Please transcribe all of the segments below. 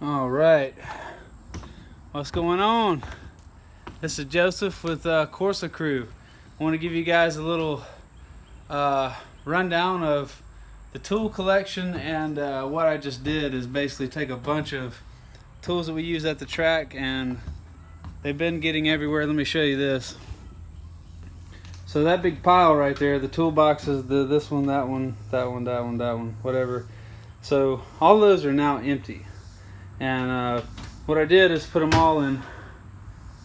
All right, what's going on? This is Joseph with Corsa Crew. I want to give you guys a little rundown of the tool collection, and what I just did is basically take a bunch of tools that we use at the track, and they've been getting everywhere. Let me show you this. So that big pile right there, the toolboxes, this one, that one, that one, that one, that one, whatever. So all those are now empty. And what I did is put them all in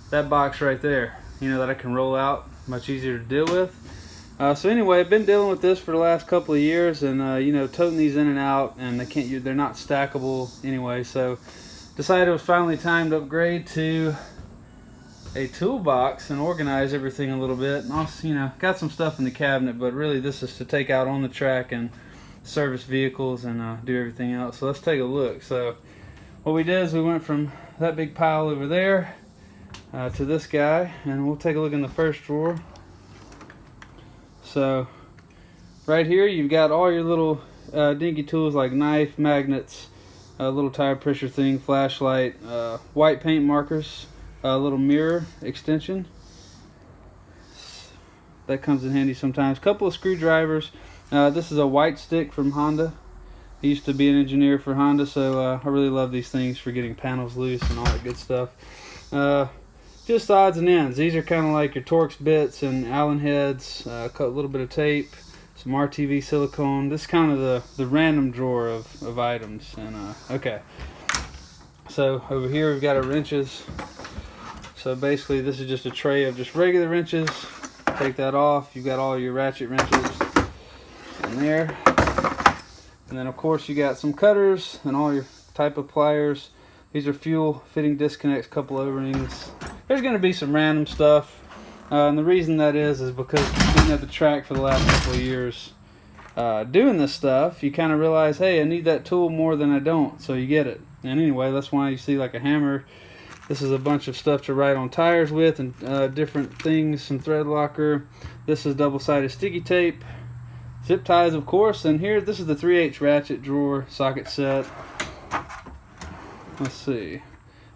that box right there, that I can roll out, much easier to deal with. So anyway, I've been dealing with this for the last couple of years, and toting these in and out, and they're not stackable anyway. So decided it was finally time to upgrade to a toolbox and organize everything a little bit. And also, got some stuff in the cabinet, but really this is to take out on the track and service vehicles and do everything else. So let's take a look. So what we did is we went from that big pile over there to this guy, and we'll take a look in the first drawer. So right here you've got all your little dinky tools like knife, magnets, a little tire pressure thing, flashlight, white paint markers, a little mirror extension that comes in handy sometimes, a couple of screwdrivers. This is a white stick from Honda. I used to be an engineer for Honda, so I really love these things for getting panels loose and all that good stuff. Just odds and ends. These are kind of like your Torx bits and Allen heads, a little bit of tape, some RTV silicone. This is kind of the random drawer of items. And okay, so over here we've got our wrenches. So basically this is just a tray of just regular wrenches. Take that off. You've got all your ratchet wrenches in there. And then of course you got some cutters and all your type of pliers. These are fuel fitting disconnects, couple O-rings. There's going to be some random stuff. And the reason that is because being at the track for the last couple of years doing this stuff, you kind of realize, hey, I need that tool more than I don't. So you get it. And anyway, that's why you see like a hammer. This is a bunch of stuff to ride on tires with and different things, some thread locker. This is double-sided sticky tape. Zip ties, of course, and here, this is the 3/8 ratchet drawer socket set. Let's see,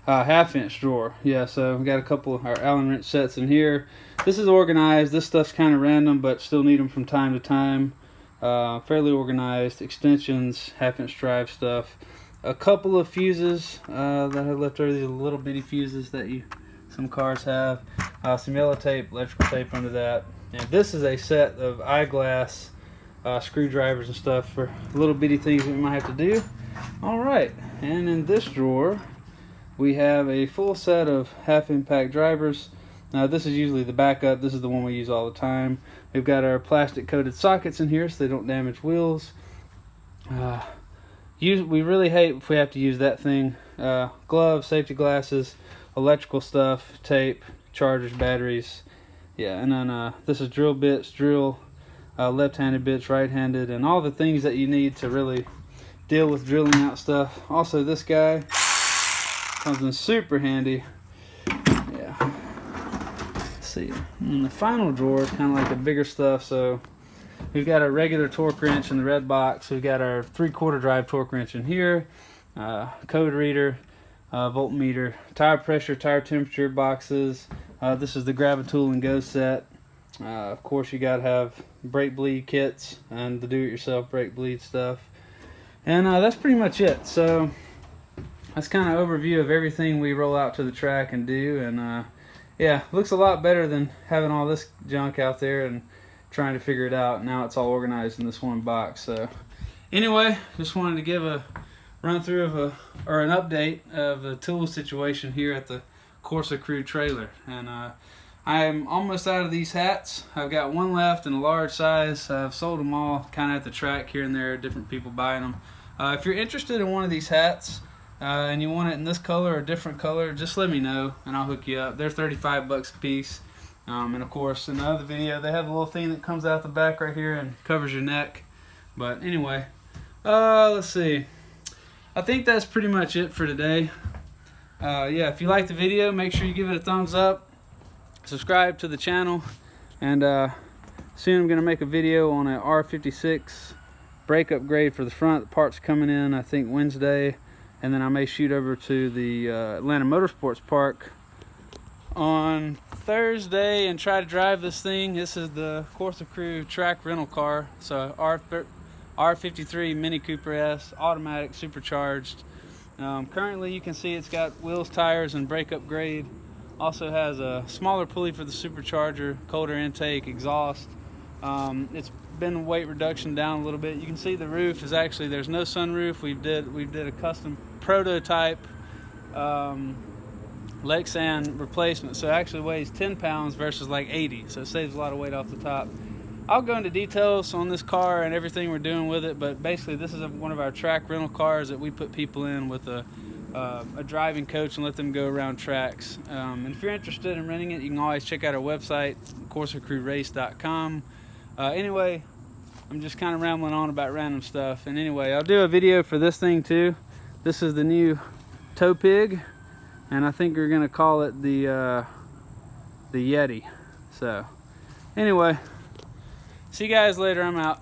half-inch drawer. Yeah, so we got a couple of our Allen wrench sets in here. This is organized. This stuff's kind of random, but still need them from time to time. Fairly organized. Extensions, half-inch drive stuff. A couple of fuses that I left over. These little bitty fuses that some cars have. Some yellow tape, electrical tape under that. And this is a set of eyeglass. Screwdrivers and stuff for little bitty things that we might have to do. Alright, and in this drawer we have a full set of half impact drivers. Now this is usually the backup. This is the one we use all the time. We've got our plastic coated sockets in here so they don't damage wheels. We really hate if we have to use that thing. Gloves, safety glasses, electrical stuff, tape, chargers, batteries. Yeah, and then this is drill bits, left-handed bits, right-handed, and all the things that you need to really deal with drilling out stuff. Also, this guy comes in super handy. Yeah. Let's see. And the final drawer is kind of like the bigger stuff. So we've got our regular torque wrench in the red box. We've got our 3/4 drive torque wrench in here. Code reader, voltmeter, tire pressure, tire temperature boxes. This is the grab a tool and go set. Of course, you gotta have brake bleed kits and the do-it-yourself brake bleed stuff, and that's pretty much it. So that's kind of overview of everything we roll out to the track and do. And yeah, looks a lot better than having all this junk out there and trying to figure it out. Now it's all organized in this one box. So anyway, just wanted to give a run through of an update of the tool situation here at the Corsa Crew trailer. And I'm almost out of these hats. I've got one left in a large size. I've sold them all kind of at the track here and there, different people buying them. If you're interested in one of these hats and you want it in this color or a different color, just let me know and I'll hook you up. They're 35 bucks a piece. And of course, in the other video, they have a little thing that comes out the back right here and covers your neck. But anyway, let's see. I think that's pretty much it for today. Yeah, if you like the video, make sure you give it a thumbs up. Subscribe to the channel, and soon I'm going to make a video on a R56 brake upgrade for the front. The parts coming in I think Wednesday, and then I may shoot over to the Atlanta Motorsports Park on Thursday and try to drive this thing. This is the Corsa Crew track rental car, so R53 Mini Cooper S, automatic, supercharged. Currently you can see it's got wheels, tires, and brake upgrade. Also has a smaller pulley for the supercharger, colder intake, exhaust. It's been weight reduction down a little bit. You can see the roof is actually, there's no sunroof. We did a custom prototype Lexan replacement, so it actually weighs 10 pounds versus like 80, so it saves a lot of weight off the top. I'll go into details on this car and everything we're doing with it, but basically this is one of our track rental cars that we put people in with a driving coach and let them go around tracks. And if you're interested in renting it, you can always check out our website, corsacrewrace.com. Anyway, I'm just kind of rambling on about random stuff. And anyway, I'll do a video for this thing too. This is the new tow pig, and I think we're gonna call it the Yeti. So anyway, see you guys later. I'm out.